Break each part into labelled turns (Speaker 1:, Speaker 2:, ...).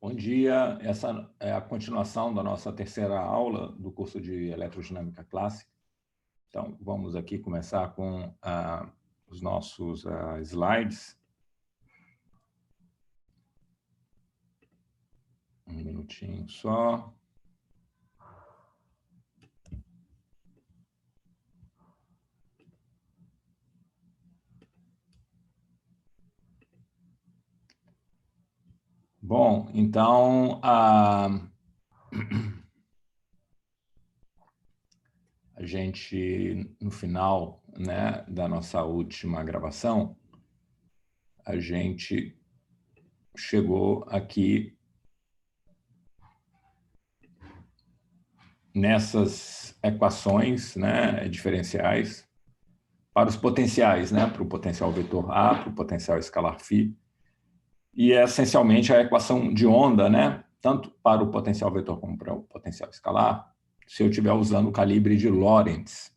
Speaker 1: Bom dia, essa é a continuação da nossa terceira aula do curso de Eletrodinâmica Clássica. Então, vamos aqui começar com os nossos slides. Um minutinho só. Bom, então, a gente, no final, né, da nossa última gravação, a gente chegou aqui nessas equações, né, diferenciais para os potenciais, né, para o potencial vetor A, para o potencial escalar φ, e é essencialmente a equação de onda, né, tanto para o potencial vetor como para o potencial escalar, se eu estiver usando o calibre de Lorentz.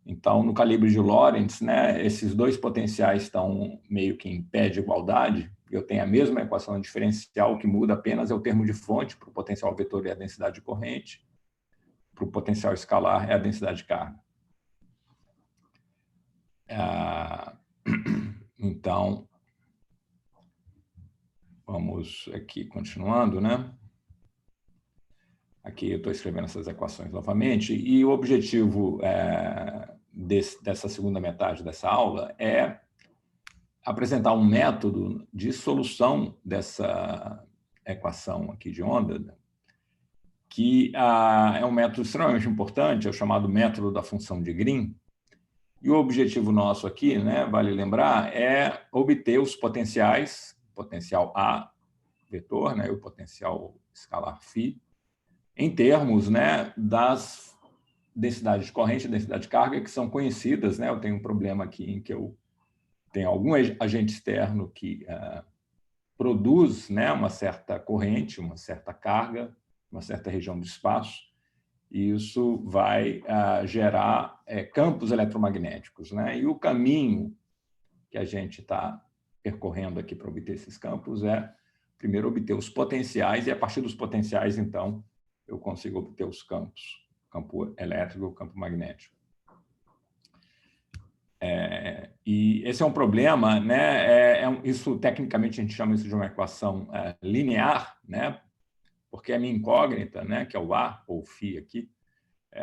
Speaker 1: Então, no calibre de Lorentz, né, esses dois potenciais estão meio que em pé de igualdade, eu tenho a mesma equação diferencial, o que muda apenas é o termo de fonte, para o potencial vetor é a densidade de corrente, para o potencial escalar é a densidade de carga. Então, vamos aqui continuando, né? Aqui eu estou escrevendo essas equações novamente, e o objetivo dessa segunda metade dessa aula é apresentar um método de solução dessa equação aqui de onda, que é um método extremamente importante, é o chamado método da função de Green, e o objetivo nosso aqui, né, vale lembrar, é obter os potenciais, potencial A, vetor, né, e o potencial escalar φ, em termos, né, das densidades de corrente e densidade de carga, que são conhecidas. Né? Eu tenho um problema aqui em que eu tenho algum agente externo que produz, né, uma certa corrente, uma certa carga, uma certa região do espaço, e isso vai gerar campos eletromagnéticos. Né? E o caminho que a gente está percorrendo aqui para obter esses campos é, primeiro, obter os potenciais, e a partir dos potenciais, então, eu consigo obter os campos, campo elétrico e o campo magnético. E esse é um problema, né? Isso, tecnicamente, a gente chama isso de uma equação linear, né? Porque a minha incógnita, né, que é o A, ou φ aqui,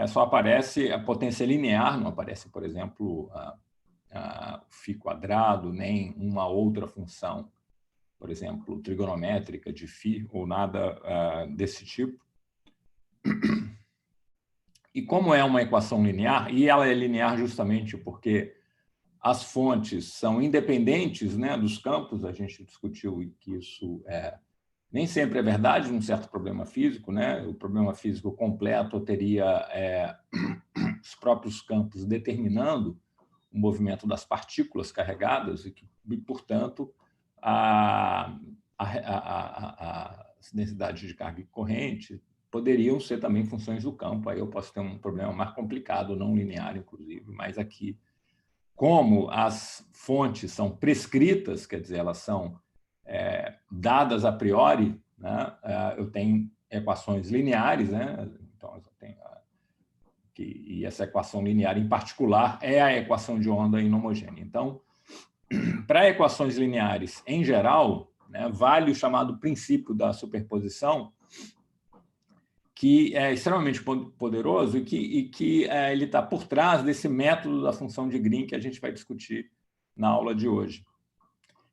Speaker 1: só aparece a potência linear, não aparece, por exemplo, o φ quadrado, nem uma outra função, por exemplo, trigonométrica de φ, ou nada desse tipo. E como é uma equação linear, e ela é linear justamente porque as fontes são independentes, né, dos campos, a gente discutiu que isso nem sempre é verdade num certo problema físico. Né? O problema físico completo teria os próprios campos determinando o movimento das partículas carregadas e, portanto, a densidade de carga e corrente poderiam ser também funções do campo. Aí eu posso ter um problema mais complicado, não linear, inclusive, mas aqui, como as fontes são prescritas, quer dizer, elas são dadas a priori, né? Eu tenho equações lineares, né? Então, eu tenho e essa equação linear, em particular, é a equação de onda inhomogênea. Então, para equações lineares em geral, né, vale o chamado princípio da superposição, que é extremamente poderoso e que ele está por trás desse método da função de Green que a gente vai discutir na aula de hoje.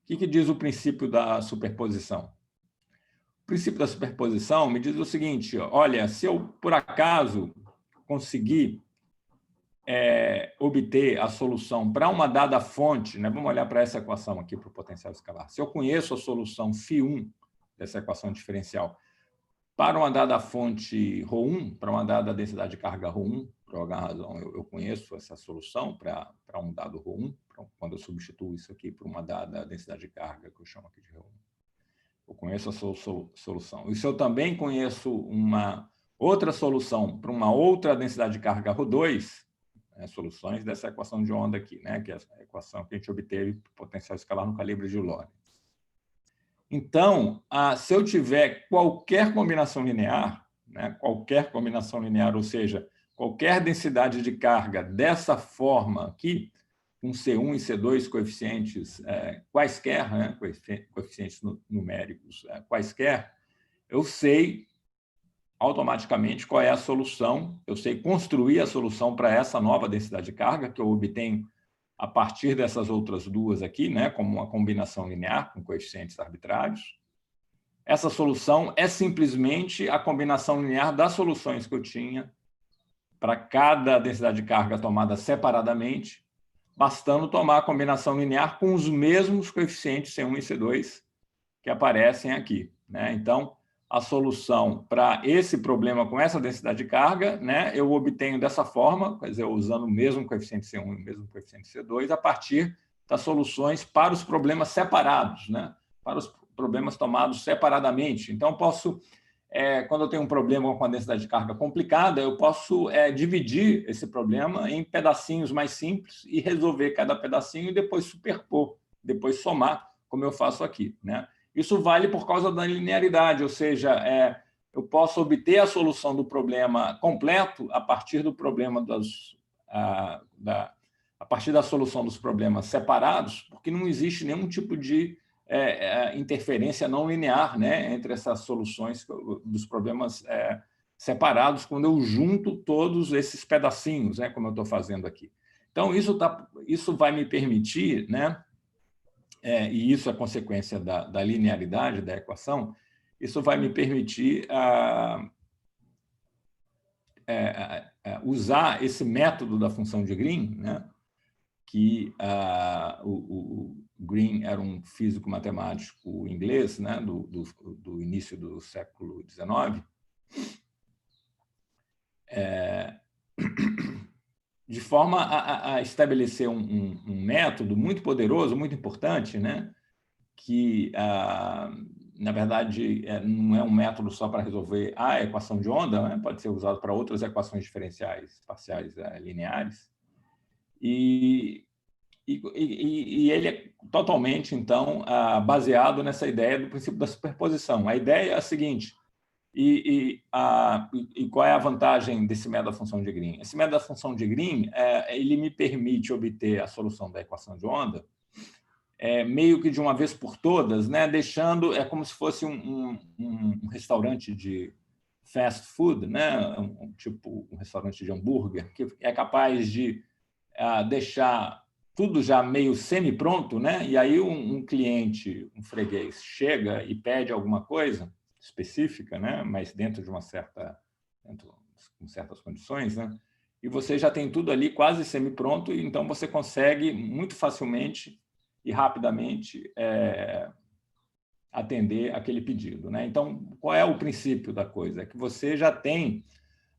Speaker 1: O que diz o princípio da superposição? O princípio da superposição me diz o seguinte: olha, se eu, por acaso, conseguir obter a solução para uma dada fonte, né? Vamos olhar para essa equação aqui para o potencial escalar. Se eu conheço a solução φ1 dessa equação diferencial para uma dada fonte ρ1, para uma dada densidade de carga ρ1, por alguma razão eu conheço essa solução para um dado ρ1, quando eu substituo isso aqui por uma dada densidade de carga, que eu chamo aqui de ρ1. Eu conheço a solução. E se eu também conheço uma outra solução para uma outra densidade de carga ρ2, soluções dessa equação de onda aqui, né, que é a equação que a gente obteve para o potencial escalar no calibre de Lorentz. Então, se eu tiver qualquer combinação linear, né, qualquer combinação linear, ou seja, qualquer densidade de carga dessa forma aqui, com C1 e C2 coeficientes quaisquer, né, coeficientes numéricos quaisquer, eu sei automaticamente qual é a solução, eu sei construir a solução para essa nova densidade de carga que eu obtenho a partir dessas outras duas aqui, né, como uma combinação linear com coeficientes arbitrários. Essa solução é simplesmente a combinação linear das soluções que eu tinha para cada densidade de carga tomada separadamente, bastando tomar a combinação linear com os mesmos coeficientes C1 e C2 que aparecem aqui, né? Então, a solução para esse problema com essa densidade de carga, né, eu obtenho dessa forma, quer dizer, usando o mesmo coeficiente C1 e o mesmo coeficiente C2, a partir das soluções para os problemas separados, né, para os problemas tomados separadamente. Então, posso, quando eu tenho um problema com a densidade de carga complicada, eu posso dividir esse problema em pedacinhos mais simples e resolver cada pedacinho e depois superpor, depois somar, como eu faço aqui, né? Isso vale por causa da linearidade, ou seja, eu posso obter a solução do problema completo a partir do problema a partir da solução dos problemas separados, porque não existe nenhum tipo de interferência não linear, né, entre essas soluções dos problemas separados, quando eu junto todos esses pedacinhos, né, como eu estou fazendo aqui. Então, isso vai me permitir, né, e isso é consequência da linearidade da equação, isso vai me permitir usar esse método da função de Green, né, que o Green era um físico matemático inglês, né, do início do século XIX, de forma a estabelecer um método muito poderoso, muito importante, né, que, na verdade, não é um método só para resolver a equação de onda, né? Pode ser usado para outras equações diferenciais parciais lineares. E ele é totalmente, então, baseado nessa ideia do princípio da superposição. A ideia é a seguinte, e qual é a vantagem desse método da função de Green? Esse método da função de Green ele me permite obter a solução da equação de onda meio que de uma vez por todas, né? Deixando, como se fosse um restaurante de fast food, né? Tipo um restaurante de hambúrguer, que é capaz de deixar tudo já meio semi-pronto, né? E aí um cliente, um freguês, chega e pede alguma coisa específica, né? Mas dentro de com certas condições, né? E você já tem tudo ali quase semi-pronto, e então você consegue muito facilmente e rapidamente atender aquele pedido, né? Então, qual é o princípio da coisa? É que você já tem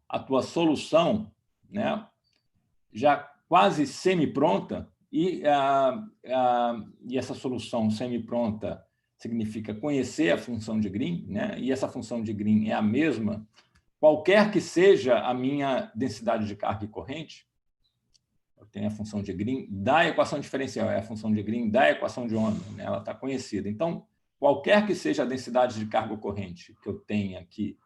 Speaker 1: a tua solução, né, já quase semi-pronta, e essa solução semi-pronta significa conhecer a função de Green, né? E essa função de Green é a mesma, qualquer que seja a minha densidade de carga e corrente. Eu tenho a função de Green da equação diferencial, é a função de Green da equação de onda, né? Ela está conhecida. Então, qualquer que seja a densidade de carga corrente que eu tenha que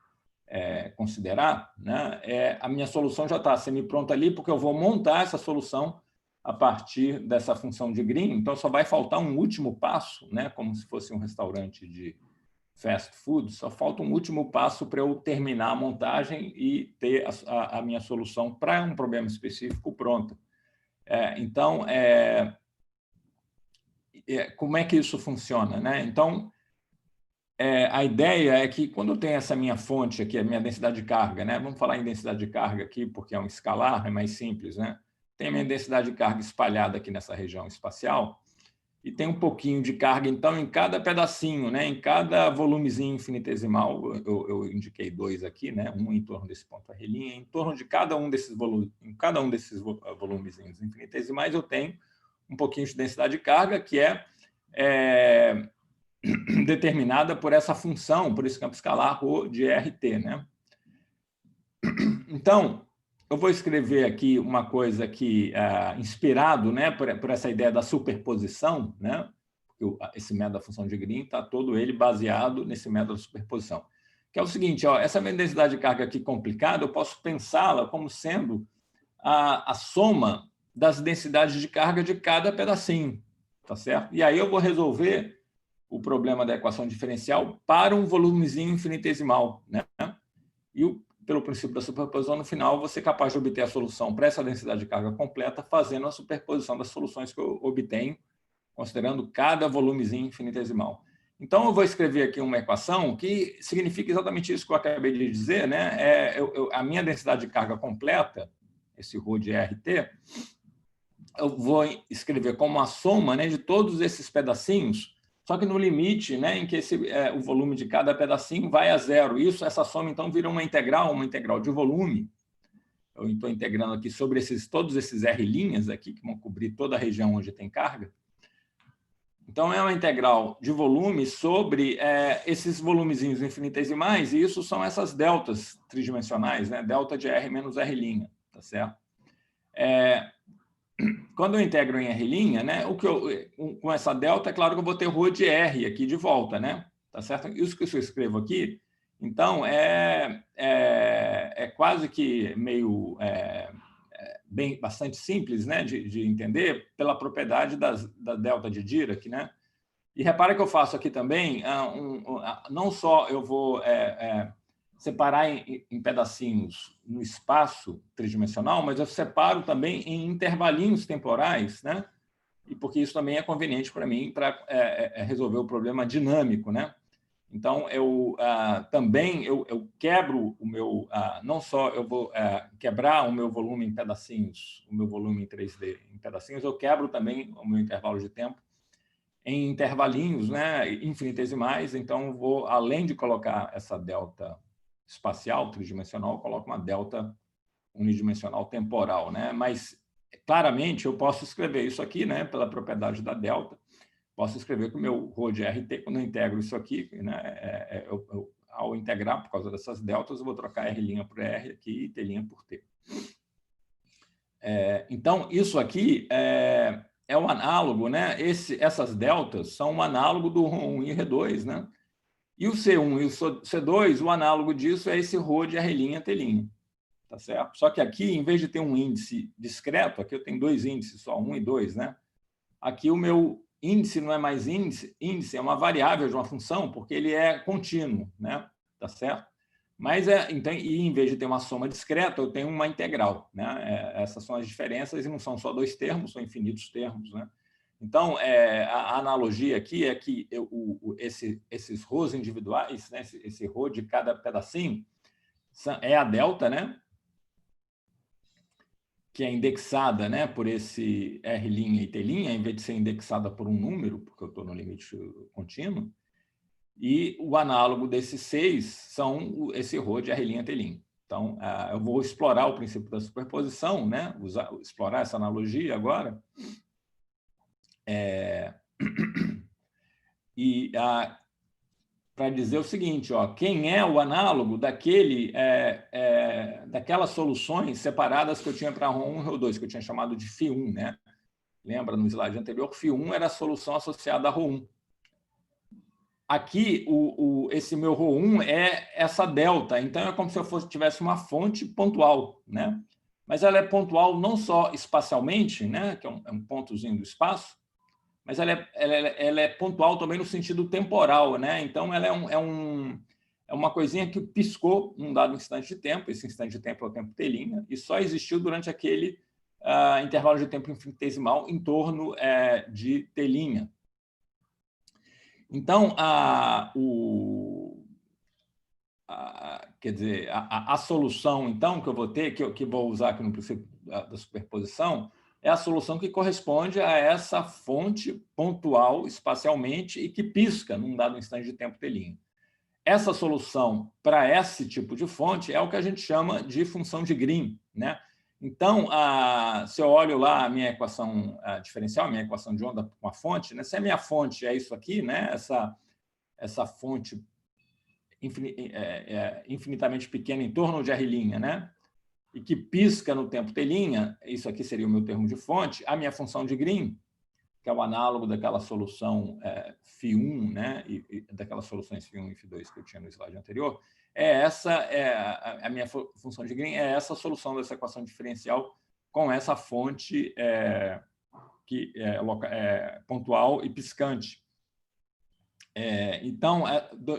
Speaker 1: considerar, né, a minha solução já está semi-pronta ali, porque eu vou montar essa solução a partir dessa função de Green. Então, só vai faltar um último passo, né, como se fosse um restaurante de fast food, só falta um último passo para eu terminar a montagem e ter a minha solução para um problema específico pronta. Então, como é que isso funciona, né? Então, a ideia é que, quando eu tenho essa minha fonte aqui, a minha densidade de carga, né? Vamos falar em densidade de carga aqui, porque é um escalar, é mais simples, né? Tem a minha densidade de carga espalhada aqui nessa região espacial, e tem um pouquinho de carga, então, em cada pedacinho, né? Em cada volumezinho infinitesimal, eu indiquei 2 aqui, né? Um em torno desse ponto R', em torno de cada um desses volumezinhos infinitesimais, eu tenho um pouquinho de densidade de carga, que é determinada por essa função, por esse campo escalar ρ de RT, né? Então, eu vou escrever aqui uma coisa que inspirado, né, por essa ideia da superposição, né? esse método da função de Green está todo ele baseado nesse método de superposição. Que é o seguinte, ó, essa minha densidade de carga aqui complicada, eu posso pensá-la como sendo a soma das densidades de carga de cada pedacinho, tá certo? E aí eu vou resolver o problema da equação diferencial para um volumezinho infinitesimal, né? E pelo princípio da superposição, no final, você é capaz de obter a solução para essa densidade de carga completa fazendo a superposição das soluções que eu obtenho, considerando cada volumezinho infinitesimal. Então, eu vou escrever aqui uma equação que significa exatamente isso que eu acabei de dizer, né? A minha densidade de carga completa, esse ρ de RT, eu vou escrever como a soma, né, de todos esses pedacinhos, só que no limite, né, em que o volume de cada pedacinho vai a zero. Essa soma, então, vira uma integral de volume. Eu estou integrando aqui sobre todos esses R' aqui, que vão cobrir toda a região onde tem carga. Então, é uma integral de volume sobre esses volumezinhos infinitesimais, e isso são essas deltas tridimensionais, né? Delta de R menos R', tá certo? Quando eu integro em R', né, com essa delta, é claro que eu vou ter ρ de R aqui de volta, né? Tá certo? Isso que eu escrevo aqui, então, quase que meio bastante simples, né, de entender pela propriedade da delta de Dirac, né? E repara que eu faço aqui também, não só eu vou separar em pedacinhos no espaço tridimensional, mas eu separo também em intervalinhos temporais, né? E porque isso também é conveniente para mim para resolver o problema dinâmico, né? Então, eu quebro o meu... não só eu vou quebrar o meu volume em pedacinhos, o meu volume em 3D em pedacinhos, eu quebro também o meu intervalo de tempo em intervalinhos, né, infinitesimais. Então, vou, além de colocar essa delta espacial tridimensional, eu coloco uma delta unidimensional temporal, né? Mas, claramente, eu posso escrever isso aqui, né, pela propriedade da delta. Posso escrever que o meu ρ de RT, quando eu integro isso aqui, né, ao integrar, por causa dessas deltas, eu vou trocar R' por R aqui e T' por T. Então, isso aqui é um análogo, né? Essas deltas são um análogo do ρ1 e R2, né? E o C1 e o C2, o análogo disso é esse ρ de R', T'. Tá certo? Só que aqui, em vez de ter um índice discreto, aqui eu tenho dois índices, só 1 e 2, né? Aqui o meu índice não é mais índice, é uma variável de uma função, porque ele é contínuo, né? Tá certo? Mas, então, e em vez de ter uma soma discreta, eu tenho uma integral, né? Essas são as diferenças, e não são só dois termos, são infinitos termos, né? Então, a analogia aqui é que esses ρs individuais, né? Esse ρ de cada pedacinho, é a delta, né? Que é indexada, né, por esse R' e T', em vez de ser indexada por um número, porque eu estou no limite contínuo, e o análogo desses 6 são esse ρ de R', T'. Então, eu vou explorar o princípio da superposição, né, explorar essa analogia agora, e para dizer o seguinte, ó, quem é o análogo daquelas soluções separadas que eu tinha para ρ1 e ρ2, que eu tinha chamado de φ1, né? Lembra, no slide anterior, φ1 era a solução associada a ρ1. Aqui, esse meu ρ1 é essa delta, então é como se eu tivesse uma fonte pontual, né? Mas ela é pontual não só espacialmente, né? Que é um pontozinho do espaço, mas ela é pontual também no sentido temporal, né? Então, ela é uma coisinha que piscou num dado instante de tempo, esse instante de tempo é o tempo T', e só existiu durante aquele intervalo de tempo infinitesimal em torno de T'. Então, quer dizer, a solução, então, que eu vou ter, que vou usar aqui no princípio da superposição, é a solução que corresponde a essa fonte pontual espacialmente e que pisca num dado instante de tempo T'. Essa solução para esse tipo de fonte é o que a gente chama de função de Green, né? Então, se eu olho lá a minha equação diferencial, a minha equação de onda com a fonte, né? Se a minha fonte é isso aqui, né? Essa fonte infinitamente pequena em torno de R', né? E que pisca no tempo T', isso aqui seria o meu termo de fonte, a minha função de Green que é o análogo daquela solução φ1, né, e daquelas soluções φ1 e φ2 que eu tinha no slide anterior, a minha função de Green é essa solução dessa equação diferencial com essa fonte pontual e piscante. Então,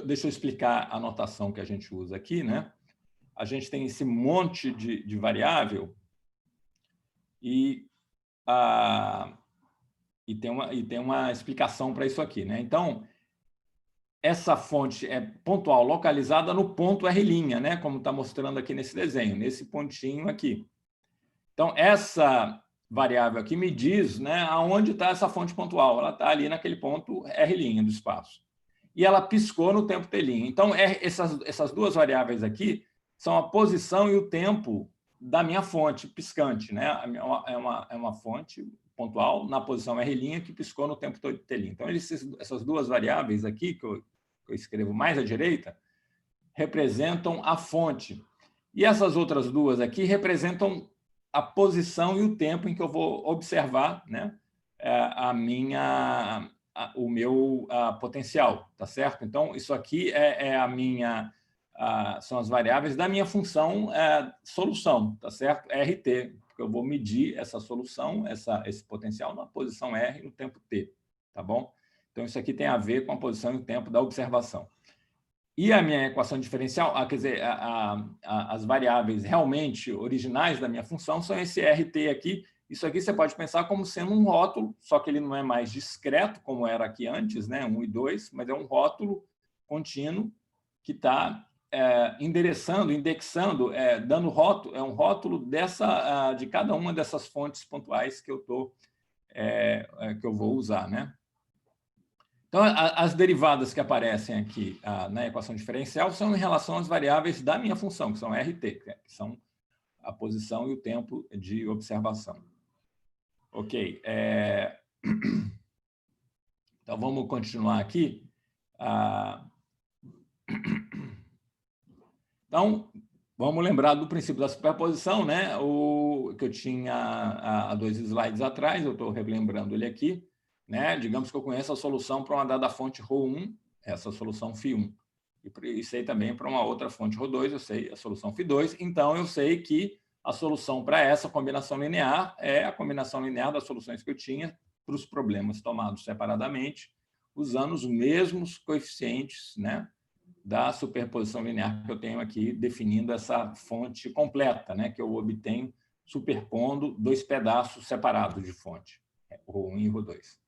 Speaker 1: deixa eu explicar a notação que a gente usa aqui, né? A gente tem esse monte de variável e tem uma explicação para isso aqui, né? Então, essa fonte é pontual localizada no ponto R', né? Como está mostrando aqui nesse desenho, nesse pontinho aqui. Então, essa variável aqui me diz, né, aonde está essa fonte pontual. Ela está ali naquele ponto R' do espaço. E ela piscou no tempo t'. Então, essas duas variáveis aqui são a posição e o tempo da minha fonte piscante, né? É uma fonte pontual na posição R' que piscou no tempo t'. Então, essas duas variáveis aqui, que eu escrevo mais à direita, representam a fonte. E essas outras duas aqui representam a posição e o tempo em que eu vou observar, né, o meu potencial, tá certo? Então, isso aqui são as variáveis da minha função solução, tá certo? RT, porque eu vou medir essa solução, esse potencial na posição R no tempo t, tá bom? Então, isso aqui tem a ver com a posição e o tempo da observação. E a minha equação diferencial, quer dizer, as variáveis realmente originais da minha função são esse RT aqui. Isso aqui você pode pensar como sendo um rótulo, só que ele não é mais discreto, como era aqui antes, né? 1 e 2, mas é um rótulo contínuo que está indexando, dando rótulo, é um rótulo de cada uma dessas fontes pontuais que eu vou usar, né? Então, as derivadas que aparecem aqui na equação diferencial são em relação às variáveis da minha função, que são RT, que são a posição e o tempo de observação. Ok. Então, vamos continuar aqui. Então, vamos lembrar do princípio da superposição, né? O que eu tinha há 2 slides atrás, eu estou relembrando ele aqui. Né? Digamos que eu conheço a solução para uma dada fonte ρ1, essa solução φ1. E sei também para uma outra fonte ρ2, eu sei a solução φ2. Então, eu sei que a solução para essa combinação linear é a combinação linear das soluções que eu tinha para os problemas tomados separadamente, usando os mesmos coeficientes, né, da superposição linear que eu tenho aqui, definindo essa fonte completa, né, que eu obtenho superpondo 2 pedaços separados de fonte, ρ1 e ρ2.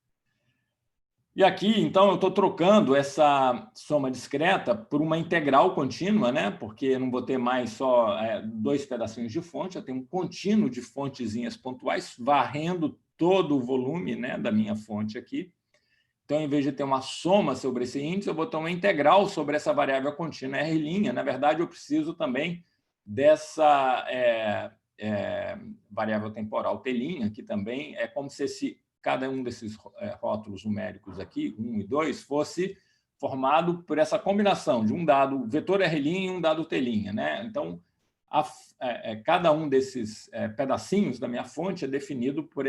Speaker 1: E aqui, então, eu estou trocando essa soma discreta por uma integral contínua, né? Porque eu não vou ter mais só 2 pedacinhos de fonte, eu tenho um contínuo de fontezinhas pontuais varrendo todo o volume, né, da minha fonte aqui. Então, em vez de ter uma soma sobre esse índice, eu vou ter uma integral sobre essa variável contínua R'. Na verdade, eu preciso também dessa variável temporal T', que também é como se cada um desses rótulos numéricos aqui, 1 e 2, fosse formado por essa combinação de um dado vetor R' e um dado T', né? Então, cada um desses pedacinhos da minha fonte é definido por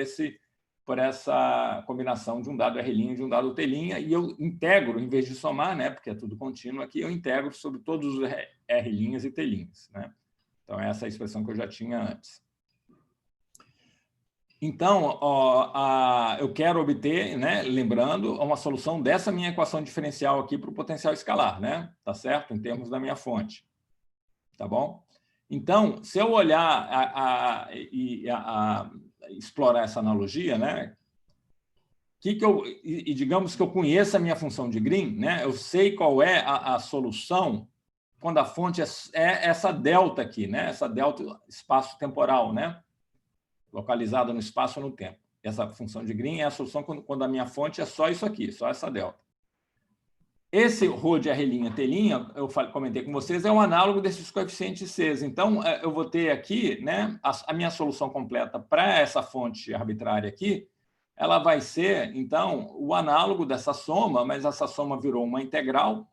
Speaker 1: essa combinação de um dado R' e de um dado T', e eu integro, em vez de somar, né, porque é tudo contínuo aqui, eu integro sobre todos os R' e T', né? Então, essa é a expressão que eu já tinha antes. Então, eu quero obter, né, lembrando, uma solução dessa minha equação diferencial aqui para o potencial escalar, né? Tá certo? Em termos da minha fonte. Tá bom? Então, se eu olhar e explorar essa analogia, né? Digamos que eu conheça a minha função de Green, né? Eu sei qual é a solução quando a fonte é essa delta aqui, né? Essa delta espaço-temporal, né? Localizada no espaço ou no tempo. Essa função de Green é a solução quando a minha fonte é só isso aqui, só essa delta. Esse ρ de R', T', eu comentei com vocês, é um análogo desses coeficientes Cs. Então, eu vou ter aqui, né, a minha solução completa para essa fonte arbitrária aqui, ela vai ser, então, o análogo dessa soma, mas essa soma virou uma integral,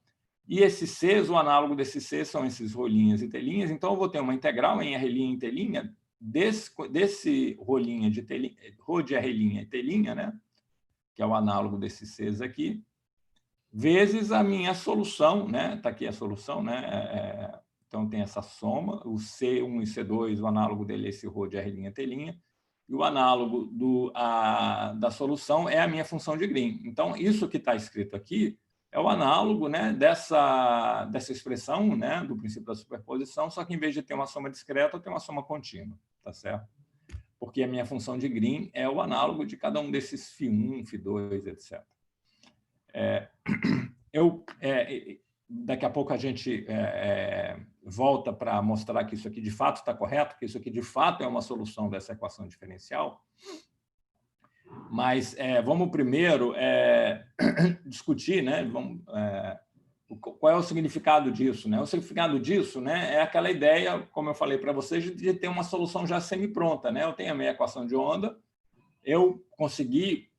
Speaker 1: e esses Cs, o análogo desses Cs são esses ρ' e T', então eu vou ter uma integral em R' e T', desse ρ de R' e T', né, que é o análogo desses Cs aqui, vezes a minha solução, né? Está aqui a solução, né? Então, tem essa soma, o C1 e C2, o análogo dele é esse ρ de R', e o análogo da solução é a minha função de Green. Então, isso que está escrito aqui é o análogo, né, dessa expressão, né, do princípio da superposição, só que em vez de ter uma soma discreta, eu tenho uma soma contínua, tá certo? Porque a minha função de Green é o análogo de cada um desses φ1, φ2, etc. Daqui a pouco a gente volta para mostrar que isso aqui de fato está correto, que isso aqui de fato é uma solução dessa equação diferencial. Mas vamos primeiro discutir, né? Qual é o significado disso, né? O significado disso, né, é aquela ideia, como eu falei para vocês, de ter uma solução já semi-pronta, né? Eu tenho a minha equação de onda, eu consegui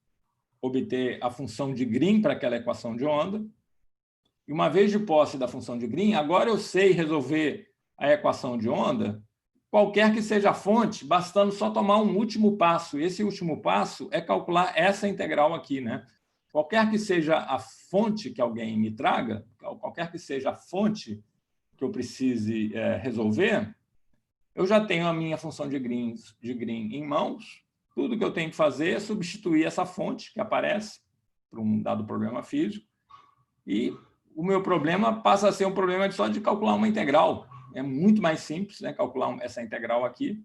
Speaker 1: obter a função de Green para aquela equação de onda, e uma vez de posse da função de Green, agora eu sei resolver a equação de onda, qualquer que seja a fonte, bastando só tomar um último passo. E esse último passo é calcular essa integral aqui, né? Qualquer que seja a fonte que alguém me traga, qualquer que seja a fonte que eu precise resolver, eu já tenho a minha função de Green em mãos. Tudo que eu tenho que fazer é substituir essa fonte que aparece para um dado problema físico, e o meu problema passa a ser um problema só de calcular uma integral. É muito mais simples, né, calcular essa integral aqui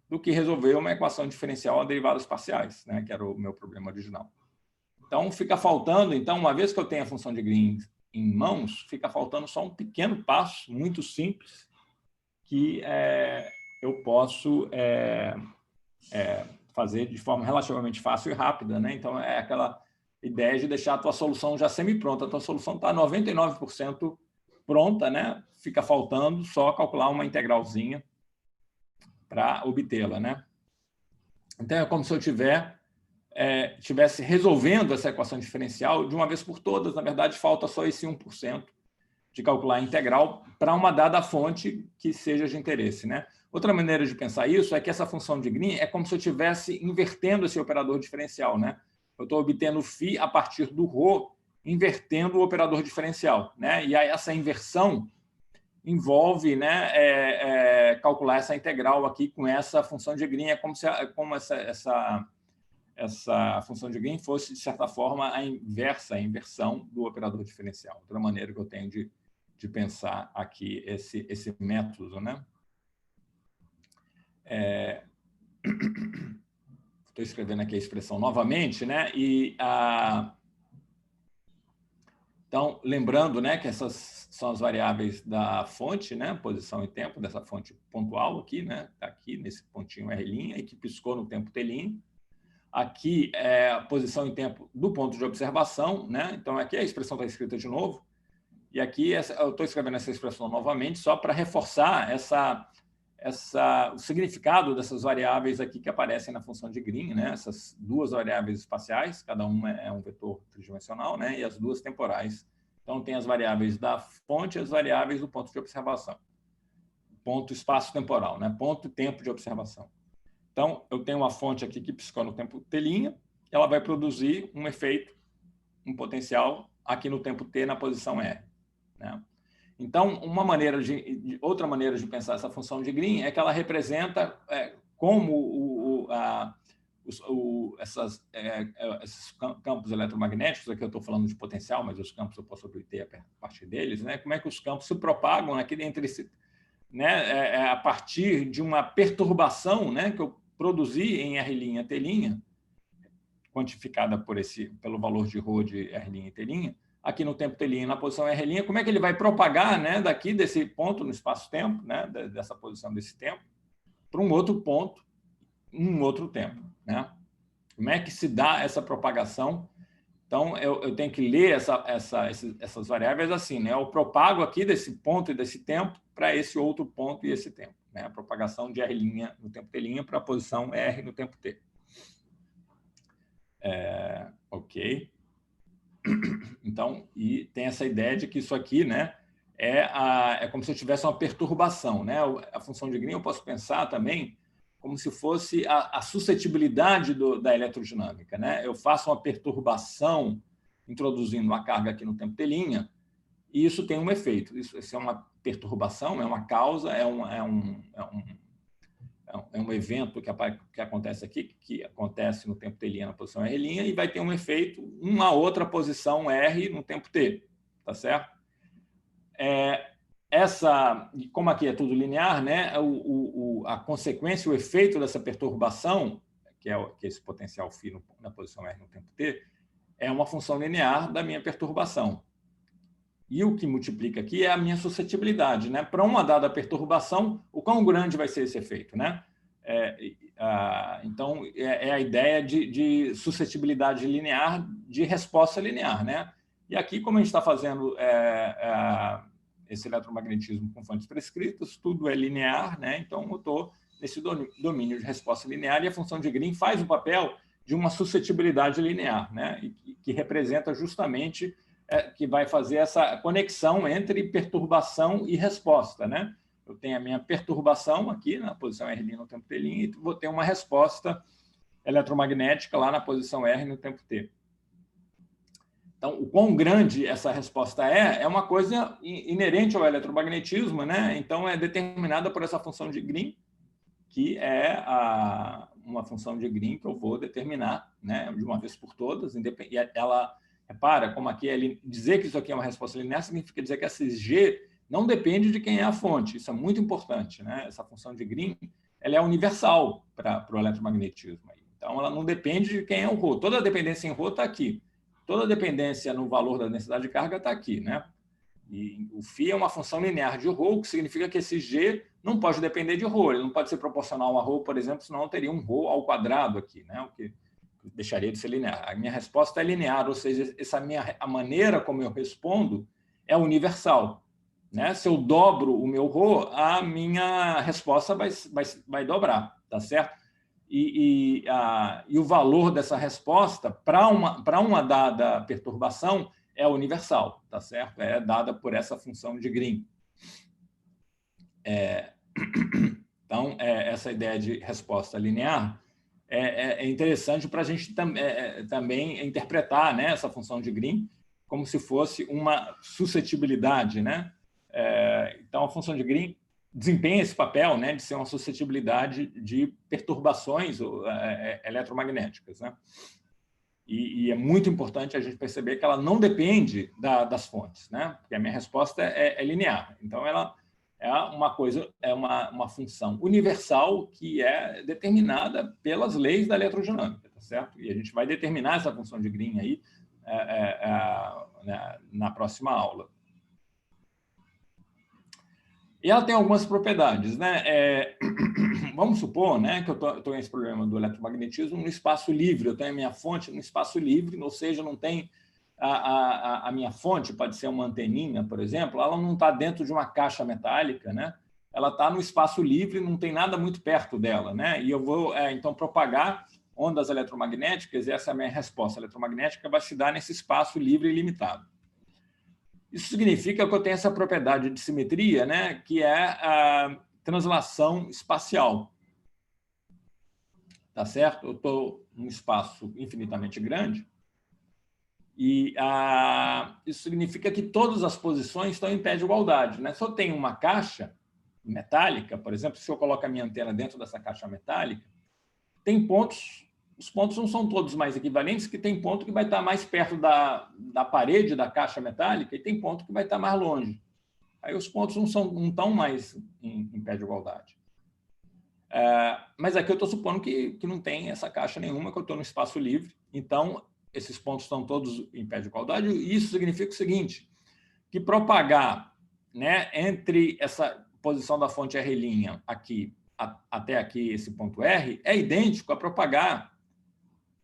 Speaker 1: do que resolver uma equação diferencial a derivadas parciais, né, que era o meu problema original. Então, fica faltando, uma vez que eu tenho a função de Green em mãos, fica faltando só um pequeno passo, muito simples, que eu posso fazer de forma relativamente fácil e rápida, né? Então, é aquela ideia de deixar a tua solução já semi-pronta. A tua solução está 99% pronta, né? Fica faltando só calcular uma integralzinha para obtê-la, né? Então, é como se eu estivesse resolvendo essa equação diferencial de uma vez por todas. Na verdade, falta só esse 1% de calcular a integral para uma dada fonte que seja de interesse, né? Outra maneira de pensar isso é que essa função de Green é como se eu estivesse invertendo esse operador diferencial, né? Eu estou obtendo φ a partir do ρ, invertendo o operador diferencial, né? E aí essa inversão envolve, né, calcular essa integral aqui com essa função de Green. É como se essa função de Green fosse, de certa forma, a inversão do operador diferencial. Outra maneira que eu tenho de pensar aqui esse método, né? Estou escrevendo aqui a expressão novamente, né? Então, lembrando, né, que essas são as variáveis da fonte, né? Posição e tempo dessa fonte pontual aqui, né? Está aqui nesse pontinho R', e que piscou no tempo T'. Aqui é a posição e tempo do ponto de observação, né? Então, aqui a expressão está escrita de novo. E aqui eu estou escrevendo essa expressão novamente só para reforçar o significado dessas variáveis aqui que aparecem na função de Green, né? Essas duas variáveis espaciais, cada uma é um vetor tridimensional, né? E as duas temporais. Então, tem as variáveis da fonte e as variáveis do ponto de observação. Ponto espaço-temporal, né? Ponto e tempo de observação. Então, eu tenho uma fonte aqui que piscou no tempo T', ela vai produzir um efeito, um potencial aqui no tempo T na posição R, né? Então, outra maneira de pensar essa função de Green é que ela representa como esses campos eletromagnéticos, aqui eu estou falando de potencial, mas os campos eu posso obter a partir deles, né? Como é que os campos se propagam aqui entre si, né? A partir de uma perturbação, né, que eu produzi em R', T', quantificada pelo valor de ρ de R' e T', aqui no tempo T', na posição R', como é que ele vai propagar, né, daqui desse ponto no espaço-tempo, né, dessa posição desse tempo, para um outro ponto, um outro tempo, né? Como é que se dá essa propagação? Então, eu tenho que ler essas variáveis assim, né? Eu propago aqui desse ponto e desse tempo para esse outro ponto e esse tempo, né? A propagação de R' no tempo T' para a posição R no tempo T. Ok. Então, e tem essa ideia de que isso aqui, né, é como se eu tivesse uma perturbação, né? A função de Green eu posso pensar também como se fosse a suscetibilidade da eletrodinâmica, né? Eu faço uma perturbação introduzindo uma carga aqui no tempo t', e isso tem um efeito. Isso é uma perturbação, é uma causa, é um evento que acontece aqui, que acontece no tempo t' na posição r', e vai ter um efeito, uma outra posição r no tempo t, tá certo? Como aqui é tudo linear, né? A consequência, o efeito dessa perturbação, que é esse potencial φ na posição r no tempo t, é uma função linear da minha perturbação. E o que multiplica aqui é a minha suscetibilidade, né? Para uma dada perturbação, o quão grande vai ser esse efeito, né? Então, é a ideia de suscetibilidade linear de resposta linear, né? E aqui, como a gente está fazendo esse eletromagnetismo com fontes prescritas, tudo é linear, né? Então, eu estou nesse domínio de resposta linear, e a função de Green faz o papel de uma suscetibilidade linear, né? E que representa justamente que vai fazer essa conexão entre perturbação e resposta, né? Eu tenho a minha perturbação aqui na posição R' no tempo t', e vou ter uma resposta eletromagnética lá na posição R no tempo t. Então, o quão grande essa resposta é uma coisa inerente ao eletromagnetismo, né? Então, é determinada por essa função de Green, que é uma função de Green que eu vou determinar, né, de uma vez por todas. Ela, repara, como aqui dizer que isso aqui é uma resposta linear significa dizer que essa G não depende de quem é a fonte. Isso é muito importante, né? Essa função de Green, ela é universal para o eletromagnetismo. Então, ela não depende de quem é o ρ. Toda a dependência em ρ está aqui. Toda a dependência no valor da densidade de carga está aqui, né? E o φ é uma função linear de ρ, o que significa que esse G não pode depender de ρ. Ele não pode ser proporcional a ρ, por exemplo, senão eu teria um ρ ao quadrado aqui, né? O que deixaria de ser linear. A minha resposta é linear, ou seja, a maneira como eu respondo é universal, né? Se eu dobro o meu ρ, a minha resposta vai dobrar, tá certo? E o valor dessa resposta para uma dada perturbação é universal, tá certo? É dada por essa função de Green. Então, essa ideia de resposta linear é interessante para a gente também interpretar, né, essa função de Green como se fosse uma suscetibilidade, né? Então, a função de Green desempenha esse papel, né, de ser uma suscetibilidade de perturbações eletromagnéticas, né? E é muito importante a gente perceber que ela não depende das fontes, né? Porque a minha resposta é linear. Então, ela é uma função universal que é determinada pelas leis da eletrodinâmica, tá certo? E a gente vai determinar essa função de Green aí na próxima aula. E ela tem algumas propriedades, né? Vamos supor, né, que eu estou nesse problema do eletromagnetismo no espaço livre. Eu tenho a minha fonte no espaço livre, ou seja, não tem a minha fonte, pode ser uma anteninha, por exemplo, ela não está dentro de uma caixa metálica, né? Ela está no espaço livre, não tem nada muito perto dela, né? E eu vou, então, propagar ondas eletromagnéticas, e essa é a minha resposta eletromagnética vai se dar nesse espaço livre e limitado. Isso significa que eu tenho essa propriedade de simetria, né, que é a translação espacial. Tá certo? Eu estou num espaço infinitamente grande e isso significa que todas as posições estão em pé de igualdade, né? Se eu tenho uma caixa metálica, por exemplo, se eu coloco a minha antena dentro dessa caixa metálica, tem pontos. Os pontos não são todos mais equivalentes, que tem ponto que vai estar mais perto da parede da caixa metálica e tem ponto que vai estar mais longe. Aí os pontos não estão mais em pé de igualdade. Mas aqui eu estou supondo que não tem essa caixa nenhuma, que eu estou no espaço livre. Então, esses pontos estão todos em pé de igualdade. E isso significa o seguinte, que propagar, né, entre essa posição da fonte R' aqui até aqui, esse ponto R, é idêntico a propagar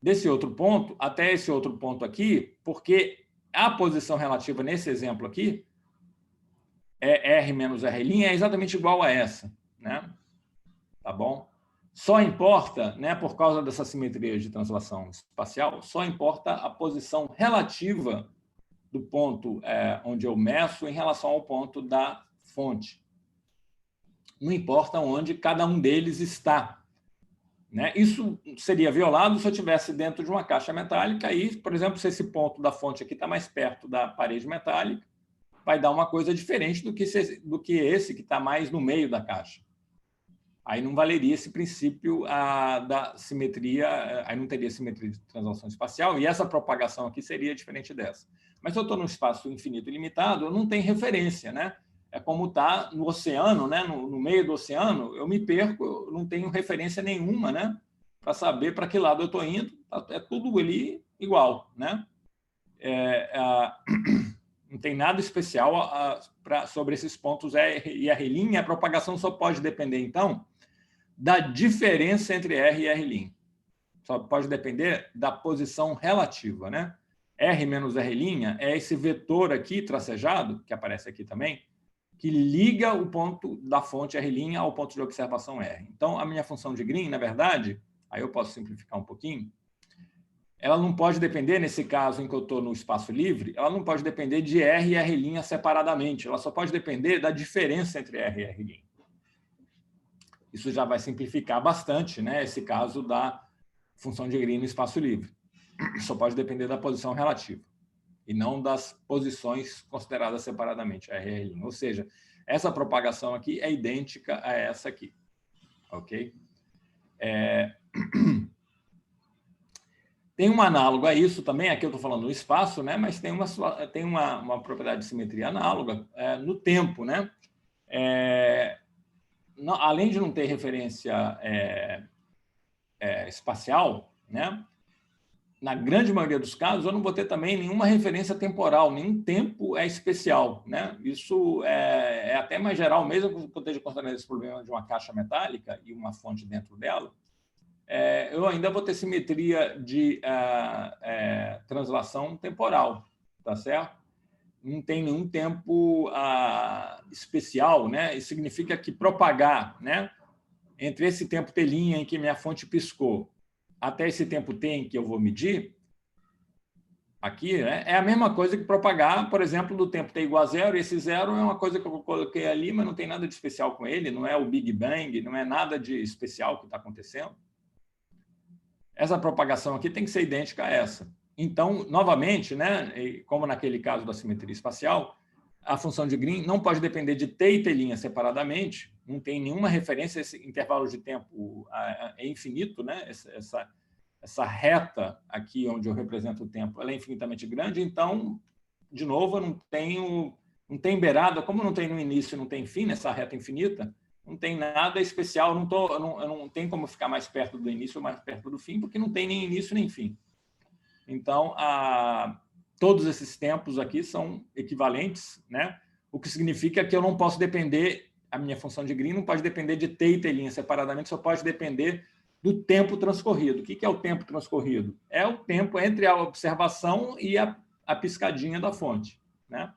Speaker 1: desse outro ponto até esse outro ponto aqui, porque a posição relativa nesse exemplo aqui, R menos R' é exatamente igual a essa, né? Tá bom? Só importa, né, por causa dessa simetria de translação espacial, só importa a posição relativa do ponto onde eu meço em relação ao ponto da fonte. Não importa onde cada um deles está. né? Isso seria violado se eu estivesse dentro de uma caixa metálica e, por exemplo, se esse ponto da fonte aqui está mais perto da parede metálica, vai dar uma coisa diferente do que esse que está mais no meio da caixa. Aí não valeria esse princípio da simetria, aí não teria simetria de translação espacial, e essa propagação aqui seria diferente dessa. Mas se eu estou num espaço infinito ilimitado, eu não tenho referência, né? É como está no oceano, né? No meio do oceano, eu me perco, eu não tenho referência nenhuma, né? Para saber para que lado eu estou indo, é tudo ali igual, né? Não tem nada especial sobre esses pontos R e R'. A propagação só pode depender, então, da diferença entre R e R'. Só pode depender da posição relativa, né? R menos R' é esse vetor aqui, tracejado, que aparece aqui também, que liga o ponto da fonte R' ao ponto de observação R. Então, a minha função de Green, na verdade, aí eu posso simplificar um pouquinho, ela não pode depender, nesse caso em que eu estou no espaço livre, ela não pode depender de R e R' separadamente, ela só pode depender da diferença entre R e R'. Isso já vai simplificar bastante, né, esse caso da função de Green no espaço livre. Só pode depender da posição relativa e não das posições consideradas separadamente, R e R'. Ou seja, essa propagação aqui é idêntica a essa aqui. Ok? Tem um análogo a isso também, aqui eu estou falando no espaço, né? Mas tem uma propriedade de simetria análoga no tempo, né? Além de não ter referência espacial, né? Na grande maioria dos casos, eu não vou ter também nenhuma referência temporal, nenhum tempo especial, né? Isso é até mais geral, mesmo que eu esteja considerando esse problema de uma caixa metálica e uma fonte dentro dela, eu ainda vou ter simetria de translação temporal, tá certo? Não tem nenhum tempo especial, né? Isso significa que propagar, né? Entre esse tempo T' em que minha fonte piscou até esse tempo T em que eu vou medir, aqui, né, é a mesma coisa que propagar, por exemplo, do tempo T igual a zero, e esse zero é uma coisa que eu coloquei ali, mas não tem nada de especial com ele, não é o Big Bang, não é nada de especial que está acontecendo. Essa propagação aqui tem que ser idêntica a essa. Então, novamente, né, como naquele caso da simetria espacial, a função de Green não pode depender de T e T' separadamente, não tem nenhuma referência, esse intervalo de tempo é infinito, né? Essa reta aqui onde eu represento o tempo, ela é infinitamente grande, então, de novo, eu não tem beirada, como não tem no início, não tem fim nessa reta infinita, não tem nada especial, eu não tenho como ficar mais perto do início ou mais perto do fim, porque não tem nem início nem fim. Então, todos esses tempos aqui são equivalentes, né? O que significa que eu não posso depender, a minha função de Green não pode depender de T e T' separadamente, só pode depender do tempo transcorrido. O que é o tempo transcorrido? É o tempo entre a observação e a piscadinha da fonte, né?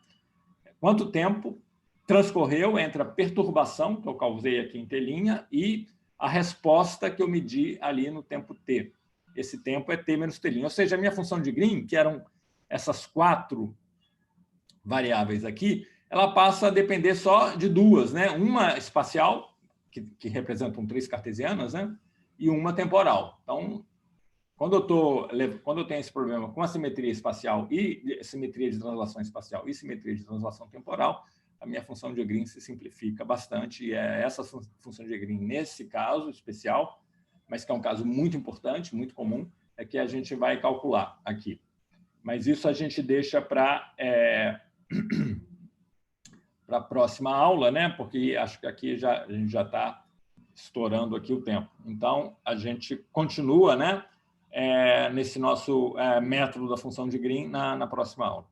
Speaker 1: Quanto tempo transcorreu entre a perturbação que eu causei aqui em T' e a resposta que eu medi ali no tempo T. Esse tempo é T menos T'. Ou seja, a minha função de Green, que eram essas 4 variáveis aqui, ela passa a depender só de 2, né? Uma espacial, que representam 3 cartesianas, né? E uma temporal. Então, quando eu tenho esse problema com a simetria espacial e simetria de translação espacial e simetria de translação temporal, a minha função de Green se simplifica bastante, e é essa função de Green, nesse caso especial, mas que é um caso muito importante, muito comum, é que a gente vai calcular aqui. Mas isso a gente deixa para a próxima aula, né? Porque acho que aqui a gente já está estourando aqui o tempo. Então, a gente continua, né? Nesse nosso método da função de Green na próxima aula.